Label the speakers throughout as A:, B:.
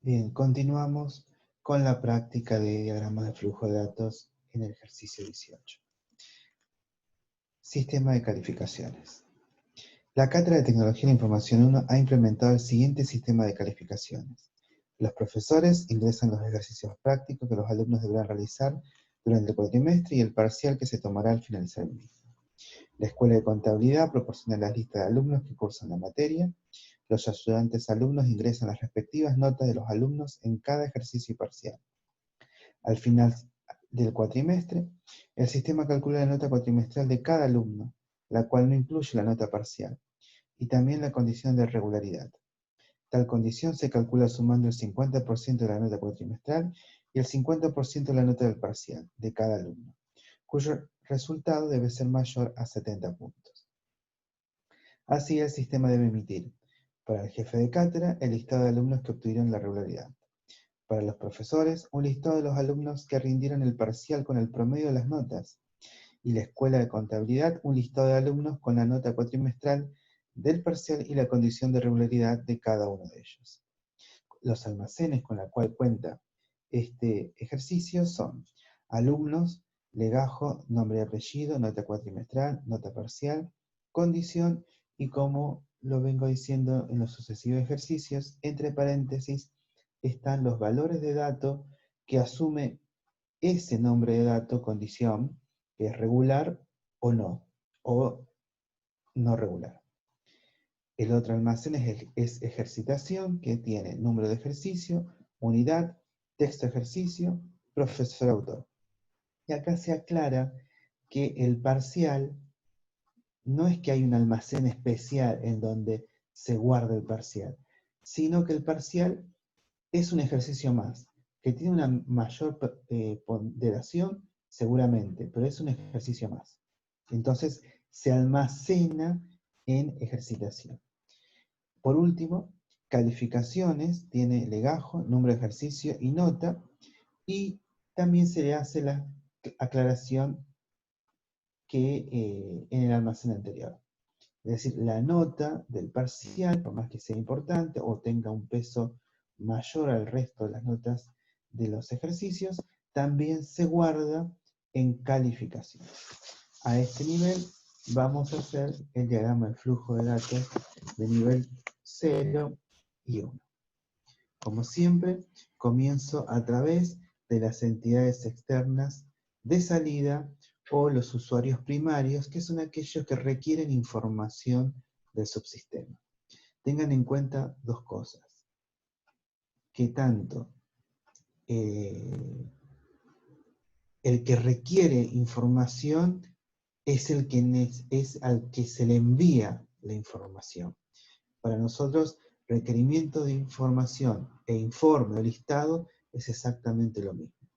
A: Bien, continuamos con la práctica de diagramas de flujo de datos en el ejercicio 18. Sistema de calificaciones. La Cátedra de Tecnología de la Información 1 ha implementado el siguiente sistema de calificaciones. Los profesores ingresan los ejercicios prácticos que los alumnos deberán realizar durante el cuatrimestre y el parcial que se tomará al finalizar el mismo. La Escuela de Contabilidad proporciona las listas de alumnos que cursan la materia. Los ayudantes alumnos ingresan las respectivas notas de los alumnos en cada ejercicio parcial. Al final del cuatrimestre, el sistema calcula la nota cuatrimestral de cada alumno, la cual no incluye la nota parcial, y también la condición de regularidad. Tal condición se calcula sumando el 50% de la nota cuatrimestral y el 50% de la nota del parcial de cada alumno, cuyo resultado debe ser mayor a 70 puntos. Así, el sistema debe emitir, para el jefe de cátedra, el listado de alumnos que obtuvieron la regularidad. Para los profesores, un listado de los alumnos que rindieron el parcial con el promedio de las notas. Y la Escuela de Contabilidad, un listado de alumnos con la nota cuatrimestral del parcial y la condición de regularidad de cada uno de ellos. Los almacenes con la cual cuenta este ejercicio son alumnos, legajo, nombre y apellido, nota cuatrimestral, nota parcial, condición, y como lo vengo diciendo en los sucesivos ejercicios, entre paréntesis están los valores de dato que asume ese nombre de dato, condición, que es regular o no regular. El otro almacén es ejercitación, que tiene número de ejercicio, unidad, texto ejercicio, profesor autor. Y acá se aclara que el parcial no es que hay un almacén especial en donde se guarda el parcial, sino que el parcial es un ejercicio más, que tiene una mayor ponderación seguramente, pero es un ejercicio más. Entonces se almacena en ejercitación. Por último, calificaciones, tiene legajo, número de ejercicio y nota, y también se le hace la aclaración que en el almacén anterior. Es decir, la nota del parcial, por más que sea importante o tenga un peso mayor al resto de las notas de los ejercicios, también se guarda en calificación. A este nivel vamos a hacer el diagrama de flujo de datos de nivel 0 y 1. Como siempre, comienzo a través de las entidades externas de salida o los usuarios primarios, que son aquellos que requieren información del subsistema. Tengan en cuenta dos cosas. Que tanto el que requiere información es el que es al que se le envía la información. Para nosotros, requerimiento de información e informe o listado es exactamente lo mismo.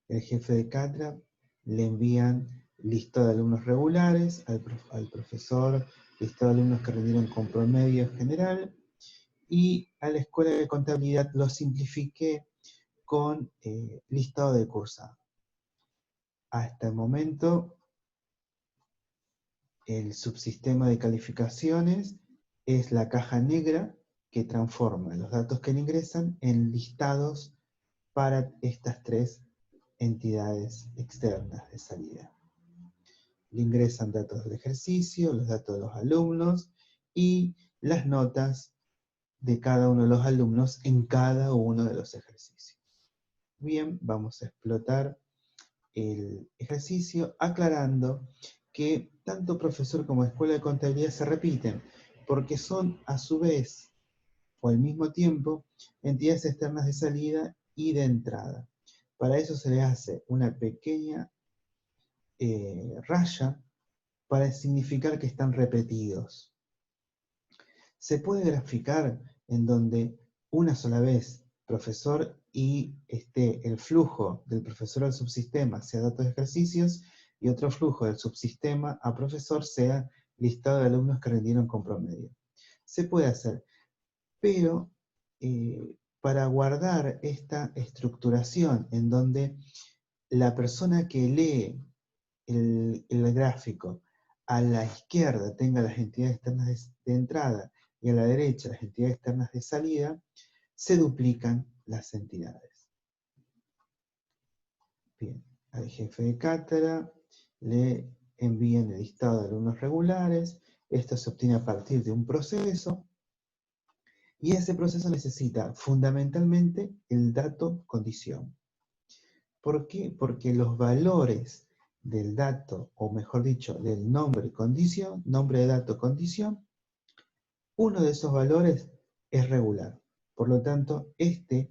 A: El jefe de cátedra le envían listado de alumnos regulares, al profesor listado de alumnos que rindieron con promedio general, y a la escuela de contabilidad lo simplifiqué con listado de cursado. Hasta el momento, el subsistema de calificaciones es la caja negra que transforma los datos que le ingresan en listados para estas tres entidades externas de salida. Le ingresan datos del ejercicio, los datos de los alumnos y las notas de cada uno de los alumnos en cada uno de los ejercicios. Bien, vamos a explotar el ejercicio aclarando que tanto profesor como escuela de contabilidad se repiten, porque son a su vez o al mismo tiempo entidades externas de salida y de entrada. Para eso se le hace una pequeña raya para significar que están repetidos. Se puede graficar en donde una sola vez profesor y el flujo del profesor al subsistema sea datos de ejercicios y otro flujo del subsistema a profesor sea listado de alumnos que rindieron con promedio. Se puede hacer, pero para guardar esta estructuración en donde la persona que lee el gráfico a la izquierda tenga las entidades externas de entrada y a la derecha las entidades externas de salida, se duplican las entidades. Bien, al jefe de cátedra le envían el listado de alumnos regulares. Esto se obtiene a partir de un proceso, y ese proceso necesita fundamentalmente el dato condición. ¿Por qué? Porque los valores del dato, o mejor dicho, del nombre condición, nombre de dato condición, uno de esos valores es regular. Por lo tanto, este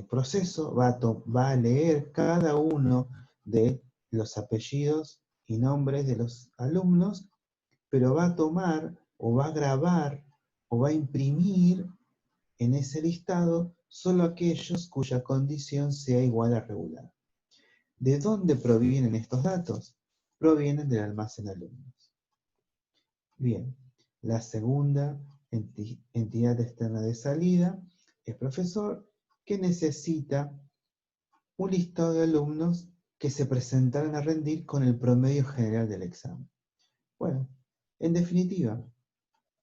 A: proceso va a leer cada uno de los apellidos y nombres de los alumnos, pero va a tomar, o va a grabar, o va a imprimir en ese listado solo aquellos cuya condición sea igual a regular. ¿De dónde provienen estos datos? Provienen del almacén alumnos. Bien, la segunda entidad externa de salida es profesor, que necesita un listado de alumnos que se presentaran a rendir con el promedio general del examen. Bueno, en definitiva,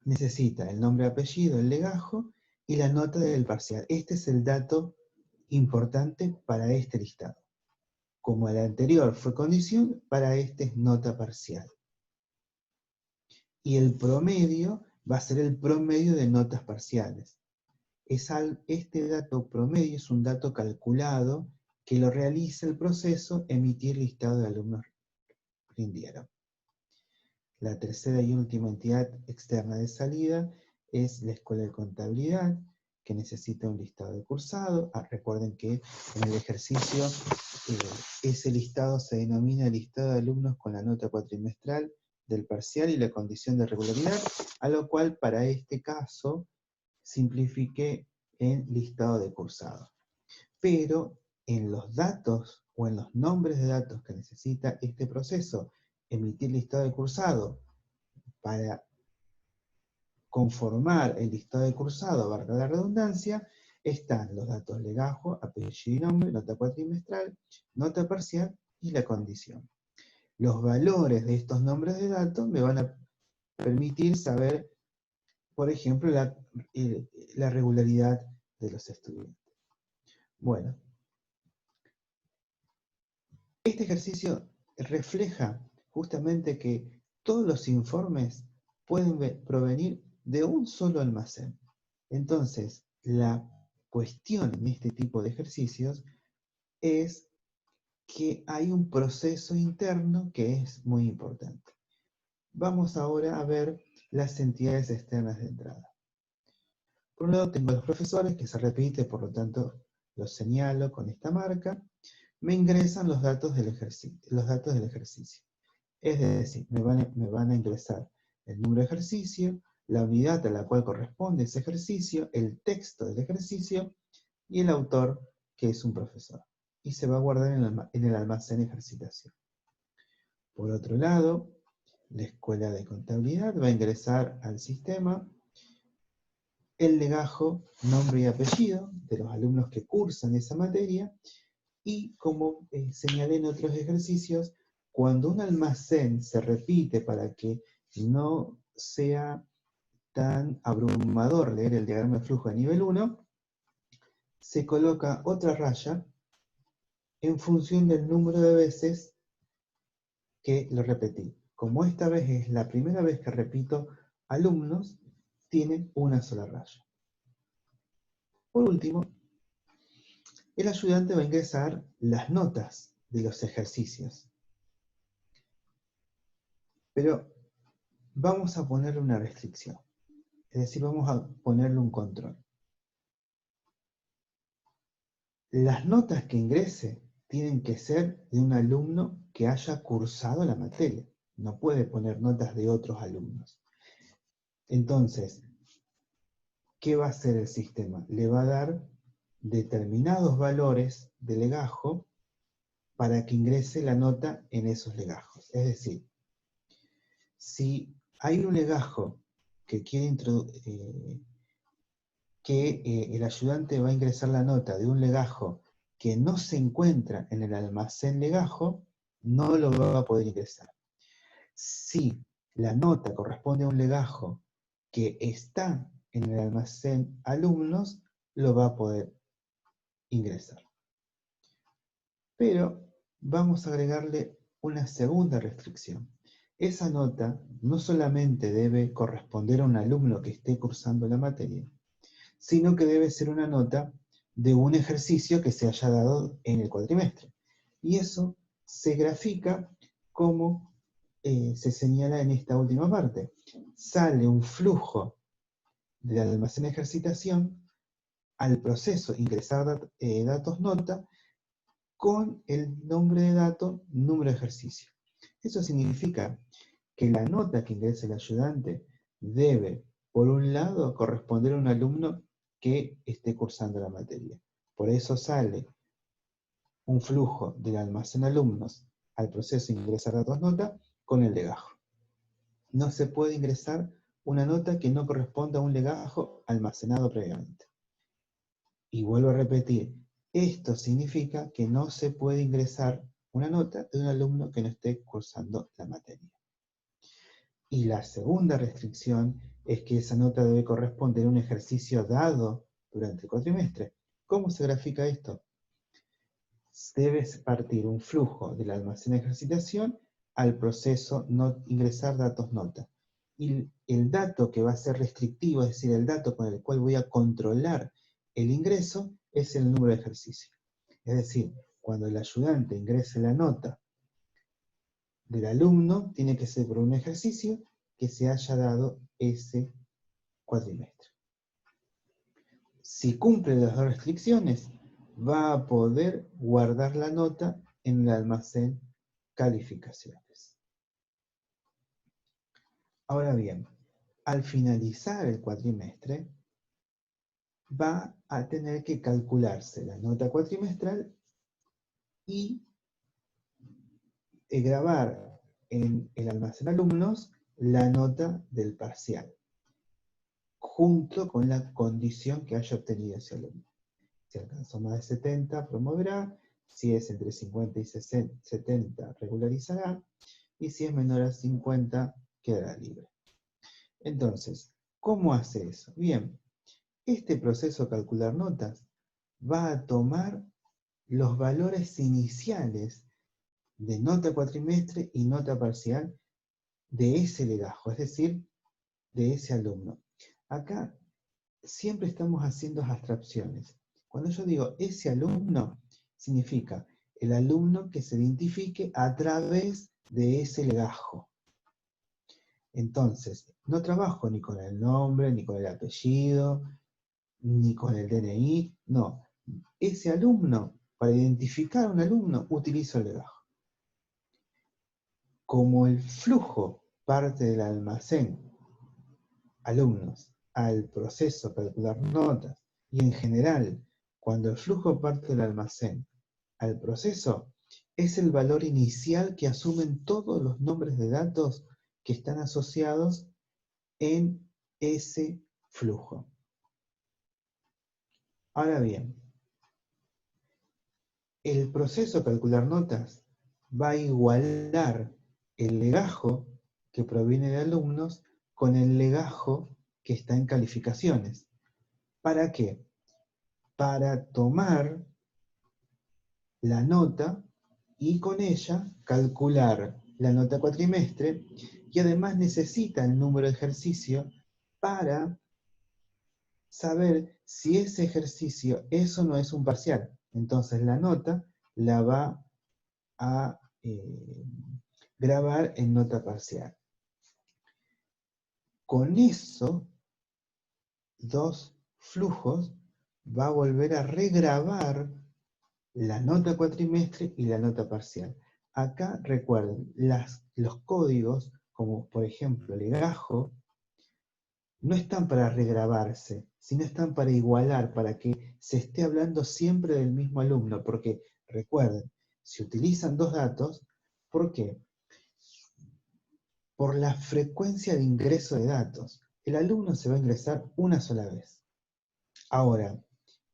A: necesita el nombre, apellido, el legajo y la nota del parcial. Este es el dato importante para este listado. Como el anterior fue condición, para este es nota parcial. Y el promedio va a ser el promedio de notas parciales. Este dato promedio es un dato calculado que lo realiza el proceso emitir listado de alumnos rindieron. La tercera y última entidad externa de salida es la Escuela de Contabilidad, que necesita un listado de cursado. Recuerden que en el ejercicio ese listado se denomina listado de alumnos con la nota cuatrimestral del parcial y la condición de regularidad, a lo cual para este caso simplifiqué en listado de cursado. Pero en los datos o en los nombres de datos que necesita este proceso, emitir listado de cursado para conformar el listado de cursado, valga la redundancia, están los datos legajo, apellido y nombre, nota cuatrimestral, nota parcial y la condición. Los valores de estos nombres de datos me van a permitir saber, por ejemplo, la regularidad de los estudiantes. Bueno, este ejercicio refleja justamente que todos los informes pueden provenir de un solo almacén. Entonces, la cuestión en este tipo de ejercicios es que hay un proceso interno que es muy importante. Vamos ahora a ver las entidades externas de entrada. Por un lado tengo los profesores, que se repite, por lo tanto los señalo con esta marca. Me ingresan los datos del ejercicio. Es decir, me van a ingresar el número de ejercicio, la unidad a la cual corresponde ese ejercicio, el texto del ejercicio y el autor, que es un profesor. Y se va a guardar en el almacén ejercitación. Por otro lado, la escuela de contabilidad va a ingresar al sistema el legajo, nombre y apellido de los alumnos que cursan esa materia, y como señalé en otros ejercicios, cuando un almacén se repite para que no sea tan abrumador leer el diagrama de flujo de nivel 1, se coloca otra raya en función del número de veces que lo repetí. Como esta vez es la primera vez que repito alumnos, tienen una sola raya. Por último, el ayudante va a ingresar las notas de los ejercicios. Pero vamos a ponerle una restricción. Es decir, vamos a ponerle un control. Las notas que ingrese tienen que ser de un alumno que haya cursado la materia. No puede poner notas de otros alumnos. Entonces, ¿qué va a hacer el sistema? Le va a dar determinados valores de legajo para que ingrese la nota en esos legajos. Es decir, si hay un legajo que quiere el ayudante va a ingresar la nota de un legajo que no se encuentra en el almacén legajo, no lo va a poder ingresar. Si la nota corresponde a un legajo que está en el almacén alumnos, lo va a poder ingresar. Pero vamos a agregarle una segunda restricción. Esa nota no solamente debe corresponder a un alumno que esté cursando la materia, sino que debe ser una nota de un ejercicio que se haya dado en el cuatrimestre. Y eso se grafica como se señala en esta última parte. Sale un flujo del almacén de ejercitación al proceso ingresar datos nota con el nombre de dato, número de ejercicio. Eso significa que la nota que ingrese el ayudante debe, por un lado, corresponder a un alumno que esté cursando la materia. Por eso sale un flujo del almacén alumnos al proceso de ingresar datos nota con el legajo. No se puede ingresar una nota que no corresponda a un legajo almacenado previamente. Y vuelvo a repetir, esto significa que no se puede ingresar una nota de un alumno que no esté cursando la materia. Y la segunda restricción es que esa nota debe corresponder a un ejercicio dado durante el cuatrimestre. ¿Cómo se grafica esto? Debe partir un flujo del almacén de ejercitación al proceso ingresar datos nota. Y el dato que va a ser restrictivo, es decir, el dato con el cual voy a controlar el ingreso, es el número de ejercicio. Es decir, cuando el ayudante ingrese la nota del alumno, tiene que ser por un ejercicio que se haya dado ese cuatrimestre. Si cumple las dos restricciones, va a poder guardar la nota en el almacén calificaciones. Ahora bien, al finalizar el cuatrimestre, va a tener que calcularse la nota cuatrimestral y grabar en el almacén alumnos la nota del parcial, junto con la condición que haya obtenido ese alumno. Si alcanzó más de 70, promoverá. Si es entre 50 y 70, regularizará. Y si es menor a 50, quedará libre. Entonces, ¿cómo hace eso? Bien, este proceso de calcular notas va a tomar los valores iniciales de nota cuatrimestre y nota parcial de ese legajo, es decir, de ese alumno. Acá siempre estamos haciendo abstracciones. Cuando yo digo ese alumno, significa el alumno que se identifique a través de ese legajo. Entonces, no trabajo ni con el nombre, ni con el apellido, ni con el DNI, no. Ese alumno, para identificar a un alumno, utilizo el legajo. Como el flujo parte del almacén alumnos al proceso calcular notas, y en general, cuando el flujo parte del almacén al proceso, es el valor inicial que asumen todos los nombres de datos que están asociados en ese flujo. Ahora bien, el proceso de calcular notas va a igualar el legajo que proviene de alumnos con el legajo que está en calificaciones. ¿Para qué? Para tomar la nota y con ella calcular la nota cuatrimestre, y además necesita el número de ejercicio para saber si ese ejercicio es o no es un parcial. Entonces la nota la va a grabar en nota parcial. Con eso, dos flujos va a volver a regrabar la nota cuatrimestre y la nota parcial. Acá recuerden, los códigos, como por ejemplo legajo, no están para regrabarse, sino están para igualar, para que se esté hablando siempre del mismo alumno, porque recuerden, si utilizan dos datos, ¿por qué? Por la frecuencia de ingreso de datos. El alumno se va a ingresar una sola vez. Ahora,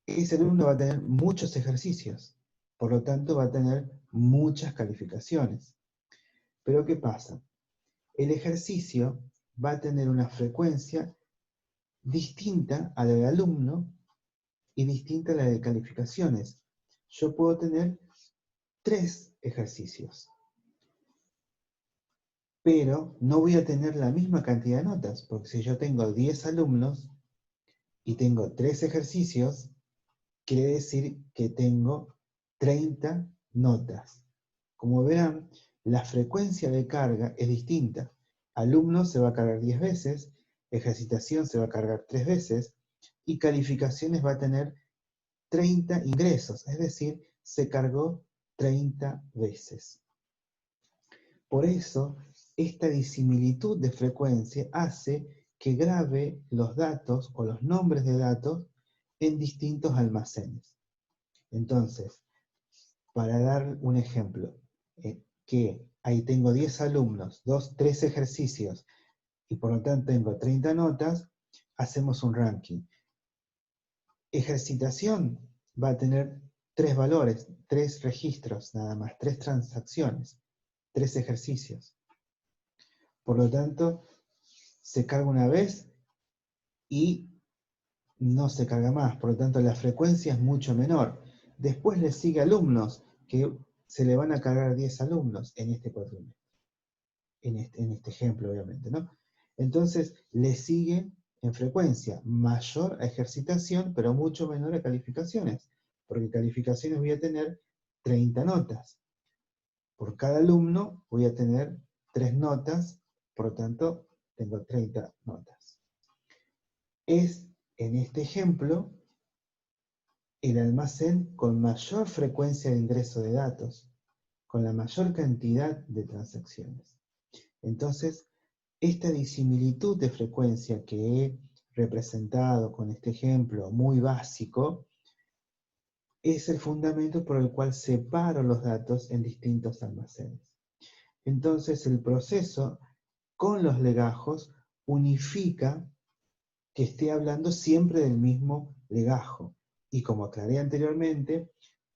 A: ese alumno va a tener muchos ejercicios, por lo tanto va a tener muchas calificaciones. Pero ¿qué pasa? El ejercicio va a tener una frecuencia distinta a la del alumno y distinta a la de calificaciones. Yo puedo tener 3 ejercicios, pero no voy a tener la misma cantidad de notas, porque si yo tengo 10 alumnos y tengo 3 ejercicios, quiere decir que tengo 30 notas. Como verán, la frecuencia de carga es distinta. Alumnos se va a cargar 10 veces, ejercitación se va a cargar 3 veces, y calificaciones va a tener 30 ingresos, es decir, se cargó 30 veces. Por eso, esta disimilitud de frecuencia hace que grabe los datos o los nombres de datos en distintos almacenes. Entonces, para dar un ejemplo, que ahí tengo 10 alumnos, 3 ejercicios, y por lo tanto tengo 30 notas, hacemos un ranking. Ejercitación va a tener 3 valores, 3 registros nada más, 3 transacciones, 3 ejercicios. Por lo tanto, se carga una vez y no se carga más, por lo tanto la frecuencia es mucho menor. Después le sigue alumnos, que se le van a cargar 10 alumnos en este cuatrimestre, en este ejemplo obviamente, ¿no? Entonces le sigue en frecuencia mayor a ejercitación, pero mucho menor a calificaciones, porque calificaciones voy a tener 30 notas. Por cada alumno voy a tener 3 notas, por lo tanto tengo 30 notas. Es, en este ejemplo, el almacén con mayor frecuencia de ingreso de datos, con la mayor cantidad de transacciones. Entonces, esta disimilitud de frecuencia que he representado con este ejemplo muy básico, es el fundamento por el cual separo los datos en distintos almacenes. Entonces, el proceso con los legajos unifica que esté hablando siempre del mismo legajo. Y como aclaré anteriormente,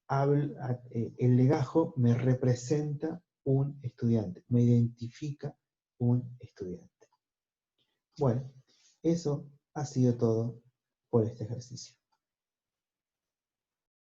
A: el legajo me representa un estudiante, me identifica un estudiante. Bueno, eso ha sido todo por este ejercicio.